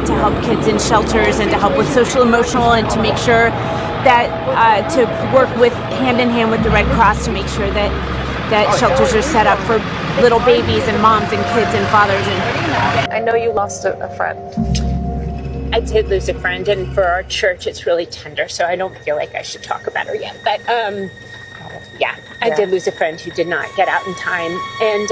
donate to help kids in shelters and to help with social emotional and to make sure that to work with hand in hand with the Red Cross to make sure that shelters are set up for little babies and moms and kids and fathers. And I know you lost a friend. I did lose a friend, and for our church, it's really tender, so I don't feel like I should talk about her yet. But I did lose a friend who did not get out in time, and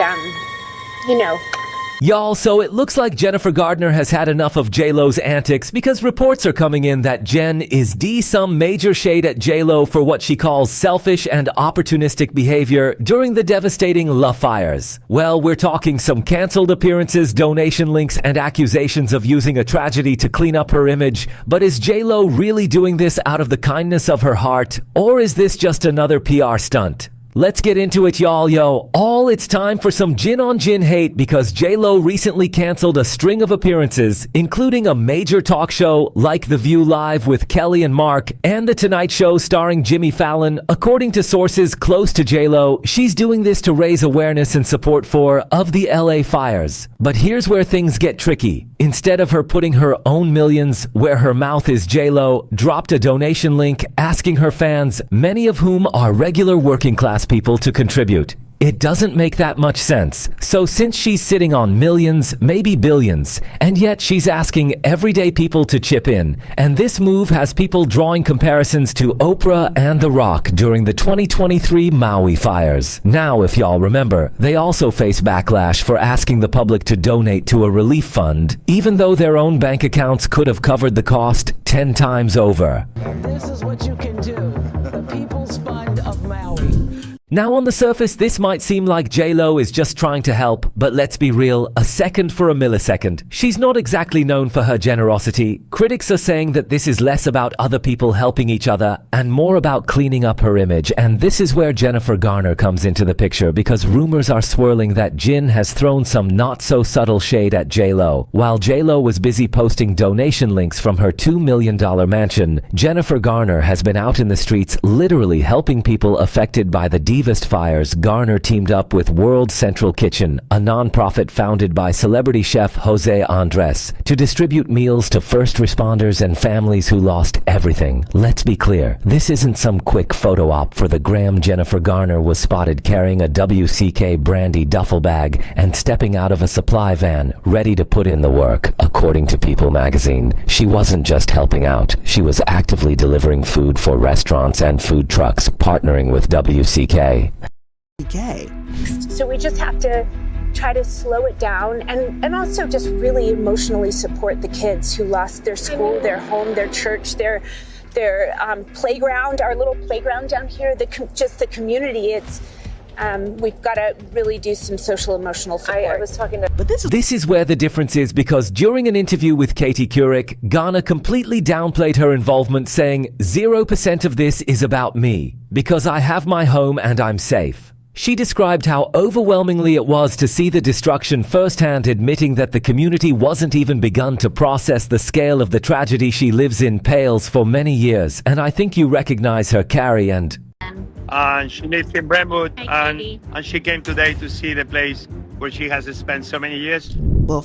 Y'all, so it looks like Jennifer Garner has had enough of J-Lo's antics because reports are coming in that Jen is some major shade at J-Lo for what she calls selfish and opportunistic behavior during the devastating La fires. Well, we're talking some canceled appearances, donation links, and accusations of using a tragedy to clean up her image. But is J-Lo really doing this out of the kindness of her heart, or is this just another PR stunt? Let's get into it, y'all. It's time for some gin on gin hate because J-Lo recently canceled a string of appearances, including a major talk show like The View Live with Kelly and Mark and The Tonight Show starring Jimmy Fallon. According to sources close to J-Lo, she's doing this to raise awareness and support of the LA fires. But here's where things get tricky. Instead of her putting her own millions where her mouth is, J-Lo dropped a donation link asking her fans, many of whom are regular working class people, to contribute. It doesn't make that much sense. So since she's sitting on millions, maybe billions, and yet she's asking everyday people to chip in, and this move has people drawing comparisons to Oprah and The Rock during the 2023 Maui fires. Now, if y'all remember, they also face backlash for asking the public to donate to a relief fund, even though their own bank accounts could have covered the cost 10 times over. This is what you can do. The People's Fund of Maui. Now, on the surface, this might seem like J-Lo is just trying to help, but let's be real, a second for a millisecond. She's not exactly known for her generosity. Critics are saying that this is less about other people helping each other and more about cleaning up her image. And this is where Jennifer Garner comes into the picture because rumors are swirling that Jin has thrown some not-so-subtle shade at J-Lo. While J-Lo was busy posting donation links from her $2 million mansion, Jennifer Garner has been out in the streets literally helping people affected by the fires. Garner teamed up with World Central Kitchen, a nonprofit founded by celebrity chef Jose Andres, to distribute meals to first responders and families who lost everything. Let's be clear, this isn't some quick photo op for the gram. Jennifer Garner was spotted carrying a WCK brandy duffel bag and stepping out of a supply van, ready to put in the work. According to People magazine, she wasn't just helping out, she was actively delivering food for restaurants and food trucks, partnering with WCK. So we just have to try to slow it down and also just really emotionally support the kids who lost their school, their home, their church, their playground, our little playground down here, just the community. It's we've got to really do some social emotional support. I was talking to... But this is where the difference is, because during an interview with Katie Couric, Garner completely downplayed her involvement, saying 0% of this is about me because I have my home and I'm safe. She described how overwhelmingly it was to see the destruction firsthand, admitting that the community wasn't even begun to process the scale of the tragedy she lives in pales for many years. And I think you recognize her, Carrie, and she lives in Brentwood, and she came today to see the place where she has spent so many years.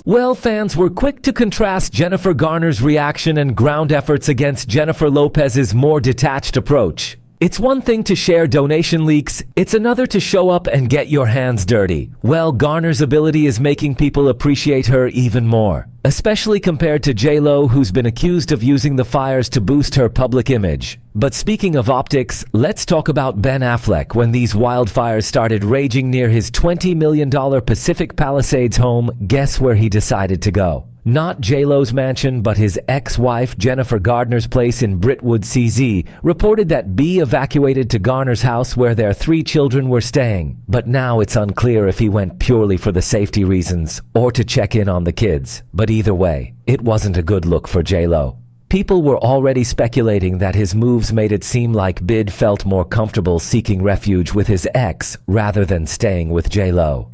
Well, fans were quick to contrast Jennifer Garner's reaction and ground efforts against Jennifer Lopez's more detached approach. It's one thing to share donation leaks, it's another to show up and get your hands dirty. Well, Garner's ability is making people appreciate her even more, especially compared to J-Lo, who's been accused of using the fires to boost her public image. But speaking of optics, let's talk about Ben Affleck. When these wildfires started raging near his $20 million Pacific Palisades home, guess where he decided to go? Not J-Lo's mansion, but his ex-wife Jennifer Garner's place in Brentwood, CZ, reported that B evacuated to Garner's house where their 3 children were staying. But now it's unclear if he went purely for the safety reasons or to check in on the kids. But either way, it wasn't a good look for J-Lo. People were already speculating that his moves made it seem like Bid felt more comfortable seeking refuge with his ex rather than staying with J-Lo.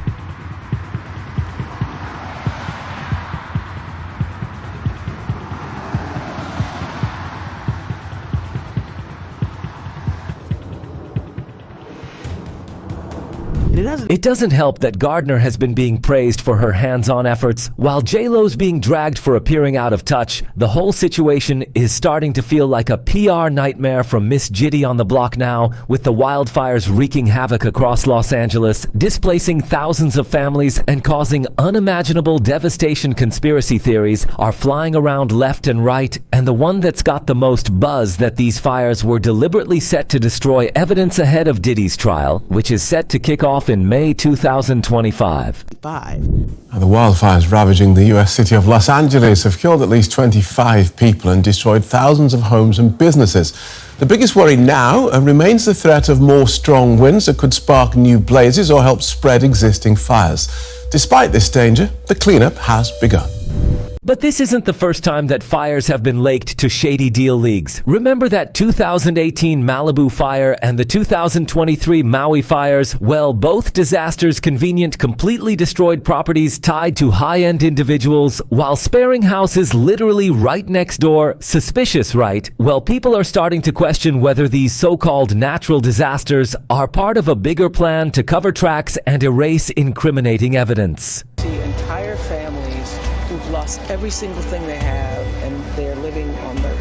It doesn't help that Garner has been being praised for her hands-on efforts, while J-Lo's being dragged for appearing out of touch. The whole situation is starting to feel like a PR nightmare from Miss Jitty on the block now, with the wildfires wreaking havoc across Los Angeles, displacing thousands of families and causing unimaginable devastation. Conspiracy theories are flying around left and right, and the one that's got the most buzz that these fires were deliberately set to destroy evidence ahead of Diddy's trial, which is set to kick off in May 2025. The wildfires ravaging the U.S. city of Los Angeles have killed at least 25 people and destroyed thousands of homes and businesses. The biggest worry now remains the threat of more strong winds that could spark new blazes or help spread existing fires. Despite this danger, the cleanup has begun. But this isn't the first time that fires have been laked to shady deal leagues. Remember that 2018 Malibu fire and the 2023 Maui fires? Well, both disasters completely destroyed properties tied to high-end individuals while sparing houses literally right next door. Suspicious, right? Well, people are starting to question whether these so-called natural disasters are part of a bigger plan to cover tracks and erase incriminating evidence. See entire families who've lost every single thing they have, and they're living on the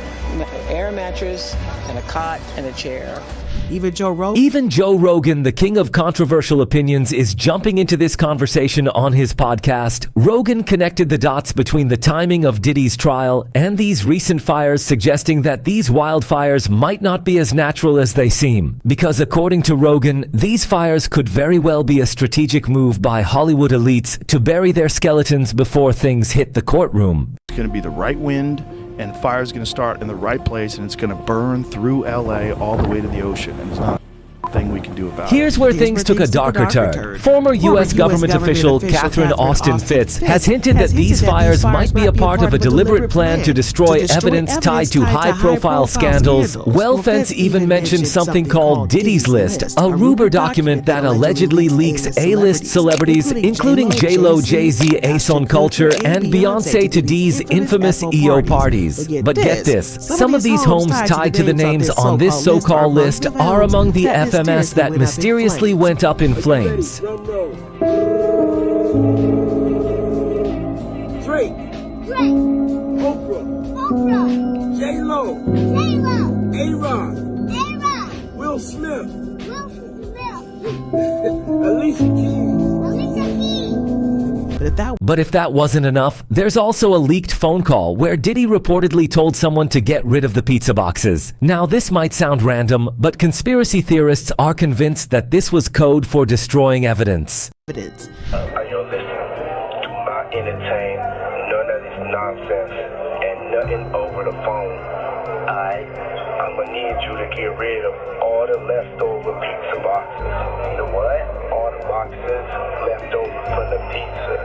air mattress and a cot and a chair. Even Joe Rogan, the king of controversial opinions, is jumping into this conversation on his podcast. Rogan connected the dots between the timing of Diddy's trial and these recent fires, suggesting that these wildfires might not be as natural as they seem. Because according to Rogan, these fires could very well be a strategic move by Hollywood elites to bury their skeletons before things hit the courtroom. It's going to be the right wind, and the fire's going to start in the right place, and it's going to burn through LA all the way to the ocean, and it's not a thing we can do about it. Here's where things took a darker turn. Former U.S. government official Catherine Austin Fitts has hinted that these fires might be a part of a deliberate plan to destroy evidence tied to high-profile scandals. Fitts even mentioned something called Diddy's List, a Ruber document that allegedly leaks A-list celebrities, including J-Lo, Jay-Z, Ace on Culture, and Beyonce to D's infamous EO parties. But get this, some of these homes tied to the names on this so-called list are among the FMS that mysteriously went up in flames. Drake. Oprah. J-Lo. A-Rod. Will Smith. Alicia Keys. But if that wasn't enough, there's also a leaked phone call where Diddy reportedly told someone to get rid of the pizza boxes. Now, this might sound random, but conspiracy theorists are convinced that this was code for destroying evidence. Are you listening? Do not entertain none of this nonsense and nothing over the phone. I'm gonna need you to get rid of all the leftover pizza boxes. The what? All the boxes left over from the pizza.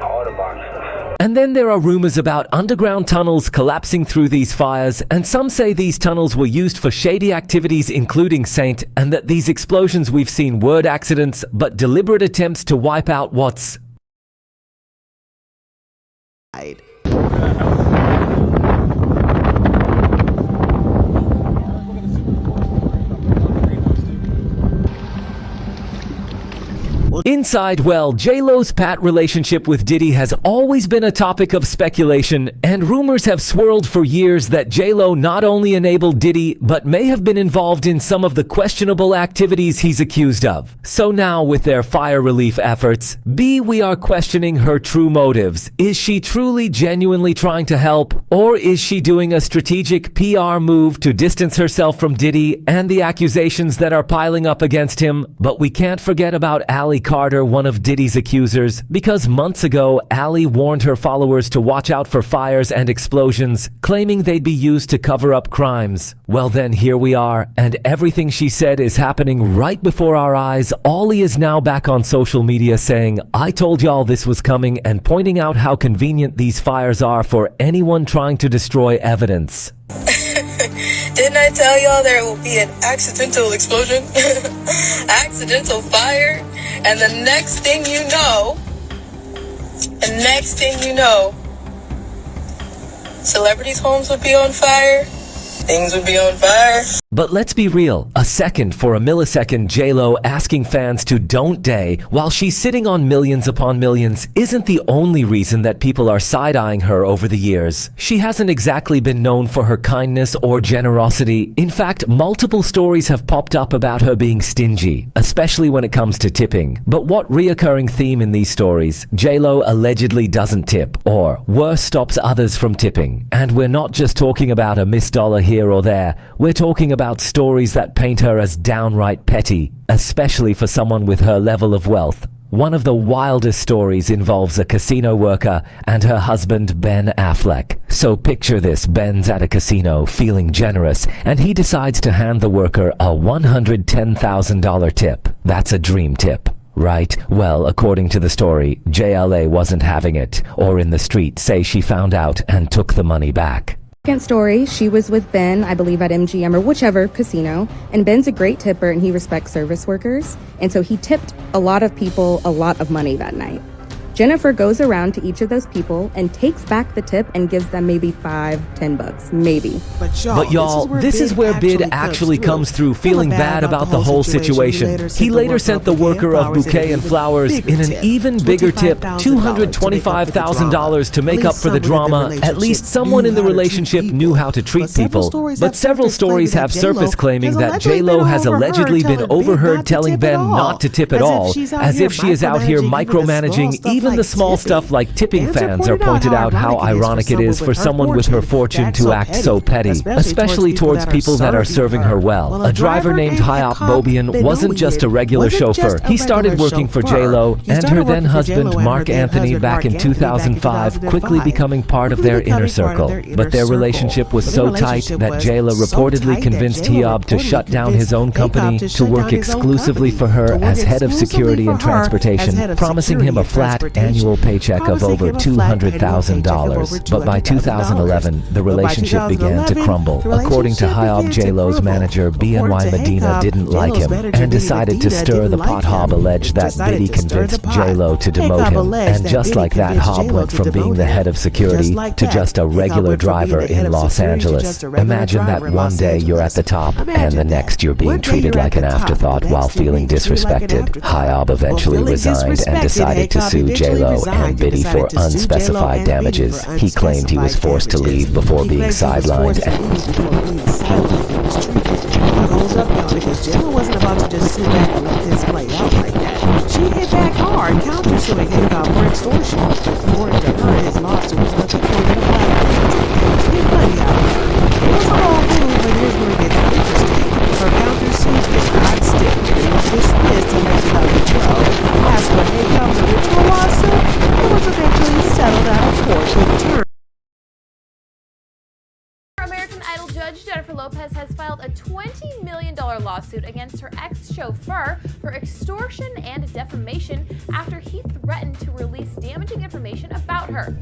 All the boxes. And then there are rumors about underground tunnels collapsing through these fires, and some say these tunnels were used for shady activities including Saint, and that these explosions we've seen weren't accidents but deliberate attempts to wipe out what's inside. Well, J-Lo's pat relationship with Diddy has always been a topic of speculation, and rumors have swirled for years that J-Lo not only enabled Diddy, but may have been involved in some of the questionable activities he's accused of. So now, with their fire relief efforts, we are questioning her true motives. Is she truly genuinely trying to help, or is she doing a strategic PR move to distance herself from Diddy and the accusations that are piling up against him? But we can't forget about Ali Carter, one of Diddy's accusers, because months ago, Ali warned her followers to watch out for fires and explosions, claiming they'd be used to cover up crimes. Well then, here we are, and everything she said is happening right before our eyes. Ali is now back on social media saying, "I told y'all this was coming," and pointing out how convenient these fires are for anyone trying to destroy evidence. Didn't I tell y'all there will be an accidental explosion? Accidental fire? And the next thing you know, celebrities' homes would be on fire. Things would be on fire. But let's be real, a second for a millisecond J-Lo asking fans to don't day while she's sitting on millions upon millions isn't the only reason that people are side-eyeing her over the years. She hasn't exactly been known for her kindness or generosity. In fact, multiple stories have popped up about her being stingy, especially when it comes to tipping. But what reoccurring theme in these stories? J-Lo allegedly doesn't tip, or worse, stops others from tipping. And we're not just talking about a missed dollar here or there, we're talking about stories that paint her as downright petty, especially for someone with her level of wealth. One of the wildest stories involves a casino worker and her husband Ben Affleck. So picture this, Ben's at a casino feeling generous, and he decides to hand the worker a $110,000 tip. That's a dream tip, right? Well, according to the story, JLA wasn't having it, or in the street say she found out and took the money back. Second story, she was with Ben, I believe at MGM or whichever casino, and Ben's a great tipper and he respects service workers, and so he tipped a lot of people a lot of money that night. Jennifer goes around to each of those people and takes back the tip and gives them maybe $5-10, maybe. But y'all, this is where Bid actually comes through, feeling bad about the whole situation. He later sent the worker of bouquet and flowers in an even bigger tip, $225,000 to make up for the drama. At least someone in the relationship knew how to treat people. But several stories have surfaced claiming that J-Lo has allegedly been overheard telling Ben not to tip at all, as if she is out here micromanaging even the small stuff like tipping. Fans are pointed out how ironic it is for someone with her fortune to act so petty, especially towards people that are serving her well. A driver named Hyop Bobian wasn't just a regular chauffeur. He started working for J-Lo and her then husband Mark Anthony back in 2005, quickly becoming part of their inner circle. But their relationship was so tight that J-Lo reportedly convinced Hyop to shut down his own company to work exclusively for her as head of security and transportation, promising him a flat annual paycheck of over $200,000. But by 2011, the relationship began to crumble. According to Hyop, J-Lo's manager BNY Medina didn't like him and decided to stir the pot. Hob alleged that Biddy convinced J-Lo to demote him, and just like that, Hob went from being the head of security to just a regular driver in Los Angeles. Imagine that one day you're at the top and the next you're being treated like an afterthought while feeling disrespected. Hyop eventually resigned and decided to sue J-Lo and Biddy for unspecified damages. He claimed he was forced to leave before being sidelined. Because J-Lo wasn't about to just sit back and let this play out like that. She hit back hard, countersuing him for extortion. According to her, his lawsuit was nothing more than a get money out of her. It was all good, but here's where it gets interesting. Her countersuit did not stick. It was dismissed in 2012. As for Hayop's original lawsuit, it was eventually settled out of court with terms. American Idol judge Jennifer Lopez has filed a $20 million lawsuit against her ex-chauffeur for extortion and defamation after he threatened to release damaging information about her.